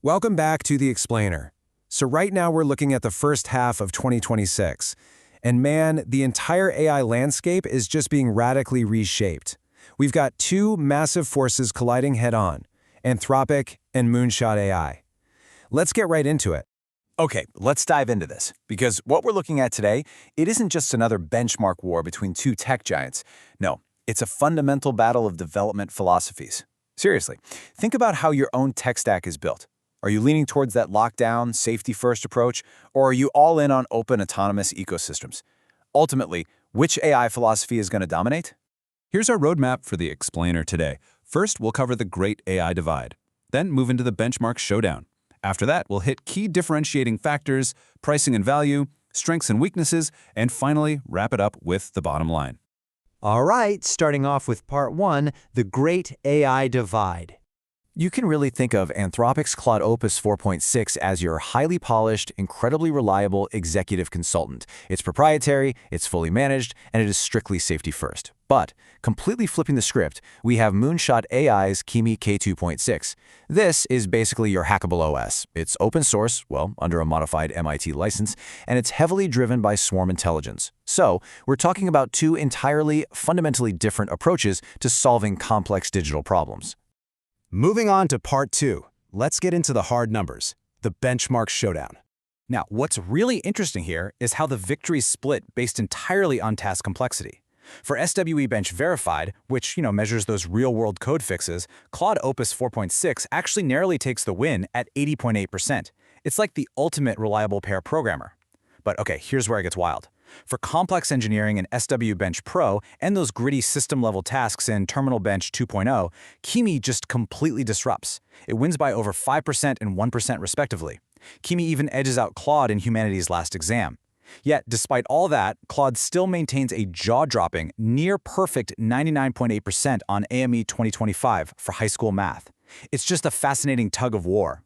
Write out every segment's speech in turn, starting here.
Welcome back to The Explainer. So right now we're looking at the first half of 2026. And man, the entire AI landscape is just being radically reshaped. We've got two massive forces colliding head-on, Anthropic and Moonshot AI. Let's get right into it. Okay, let's dive into this, because what we're looking at today, it isn't just another benchmark war between two tech giants. No, it's a fundamental battle of development philosophies. Seriously, think about how your own tech stack is built. Are you leaning towards that lockdown, safety-first approach, or are you all in on open, autonomous ecosystems? Ultimately, which AI philosophy is going to dominate? Here's our roadmap for the Explainer today. First, we'll cover the great AI divide. Then move into the benchmark showdown. After that, we'll hit key differentiating factors, pricing and value, strengths and weaknesses, and finally, wrap it up with the bottom line. All right, starting off with part one, the great AI divide. You can really think of Anthropic's Claude Opus 4.6 as your highly polished, incredibly reliable executive consultant. It's proprietary, it's fully managed, and it is strictly safety first. But, completely flipping the script, we have Moonshot AI's Kimi K2.6. This is basically your hackable OS. It's open source, well, under a modified MIT license, and it's heavily driven by swarm intelligence. So, we're talking about two entirely, fundamentally different approaches to solving complex digital problems. Moving on to part two, let's get into the hard numbers, the benchmark showdown. Now, what's really interesting here is how the victory is split based entirely on task complexity. For SWE-Bench Verified, which measures those real-world code fixes, Claude Opus 4.6 actually narrowly takes the win at 80.8%. It's like the ultimate reliable pair programmer. But okay, here's where it gets wild. For complex engineering in SWE-Bench Pro and those gritty system-level tasks in Terminal Bench 2.0, Kimi just completely disrupts. It wins by over 5% and 1% respectively. Kimi even edges out Claude in humanity's last exam. Yet, despite all that, Claude still maintains a jaw-dropping, near-perfect 99.8% on AME 2025 for high school math. It's just a fascinating tug of war.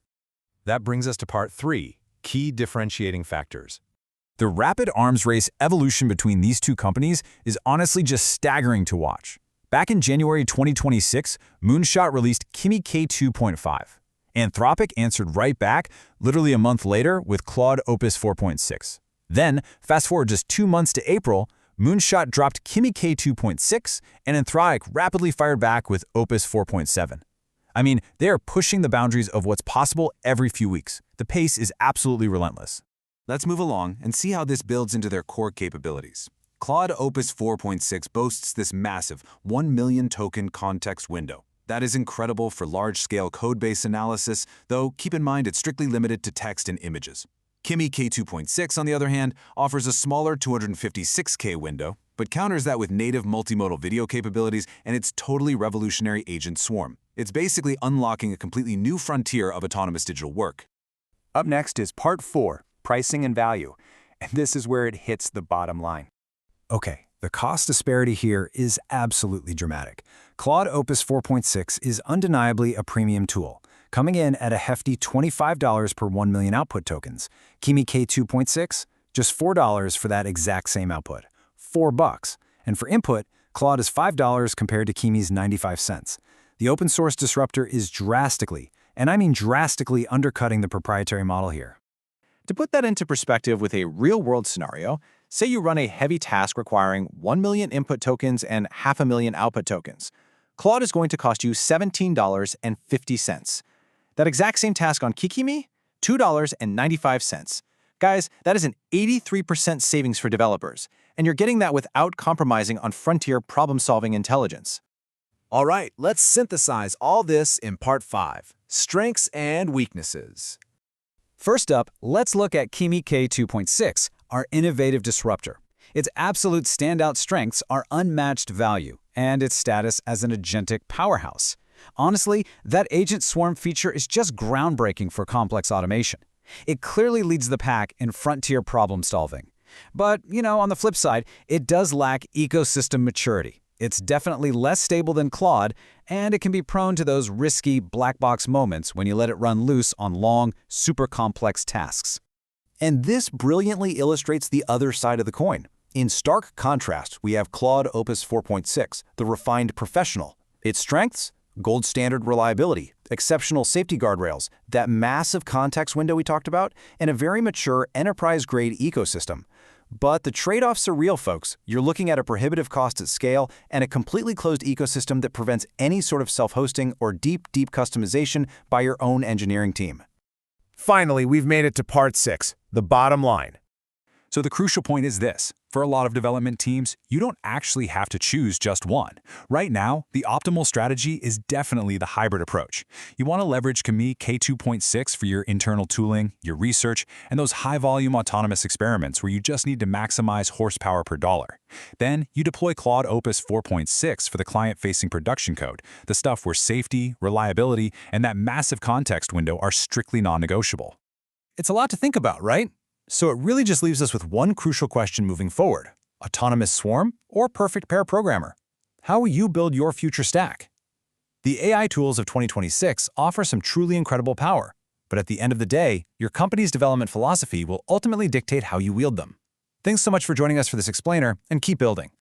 That brings us to part three, key differentiating factors. The rapid arms race evolution between these two companies is honestly just staggering to watch. Back in January 2026, Moonshot released Kimi K2.5. Anthropic answered right back, literally a month later, with Claude Opus 4.6. Then, fast forward just 2 months to April, Moonshot dropped Kimi K2.6, and Anthropic rapidly fired back with Opus 4.7. I mean, they are pushing the boundaries of what's possible every few weeks. The pace is absolutely relentless. Let's move along and see how this builds into their core capabilities. Claude Opus 4.6 boasts this massive 1 million token context window. That is incredible for large-scale code-based analysis, though keep in mind it's strictly limited to text and images. Kimi K2.6, on the other hand, offers a smaller 256K window, but counters that with native multimodal video capabilities and its totally revolutionary agent swarm. It's basically unlocking a completely new frontier of autonomous digital work. Up next is part four, pricing and value, and this is where it hits the bottom line. Okay, the cost disparity here is absolutely dramatic. Claude Opus 4.6 is undeniably a premium tool, coming in at a hefty $25 per 1 million output tokens. Kimi K2.6, just $4 for that exact same output. $4. And for input, Claude is $5 compared to Kimi's 95 cents. The open source disruptor is drastically, and I mean drastically, undercutting the proprietary model here. To put that into perspective with a real-world scenario, say you run a heavy task requiring 1 million input tokens and 500,000 output tokens. Claude is going to cost you $17.50. That exact same task on Kikimi, $2.95. Guys, that is an 83% savings for developers, and you're getting that without compromising on frontier problem-solving intelligence. All right, let's synthesize all this in part five, strengths and weaknesses. First up, let's look at Kimi K2.6, our innovative disruptor. Its absolute standout strengths are unmatched value and its status as an agentic powerhouse. Honestly, that agent swarm feature is just groundbreaking for complex automation. It clearly leads the pack in frontier problem solving. But, on the flip side, it does lack ecosystem maturity. It's definitely less stable than Claude, and it can be prone to those risky black box moments when you let it run loose on long, super complex tasks. And this brilliantly illustrates the other side of the coin. In stark contrast, we have Claude Opus 4.6, the refined professional. Its strengths? Gold standard reliability, exceptional safety guardrails, that massive context window we talked about, and a very mature enterprise-grade ecosystem. But the trade-offs are real, folks. You're looking at a prohibitive cost at scale and a completely closed ecosystem that prevents any sort of self-hosting or deep customization by your own engineering team. Finally, we've made it to part 6, the bottom line. So the crucial point is this. For a lot of development teams, you don't actually have to choose just one. Right now, the optimal strategy is definitely the hybrid approach. You want to leverage Kimi K2.6 for your internal tooling, your research, and those high-volume autonomous experiments where you just need to maximize horsepower per dollar. Then, you deploy Claude Opus 4.6 for the client-facing production code, the stuff where safety, reliability, and that massive context window are strictly non-negotiable. It's a lot to think about, right? So it really just leaves us with one crucial question moving forward: autonomous swarm or perfect pair programmer? How will you build your future stack? The AI tools of 2026 offer some truly incredible power, but at the end of the day, your company's development philosophy will ultimately dictate how you wield them. Thanks so much for joining us for this explainer, and keep building.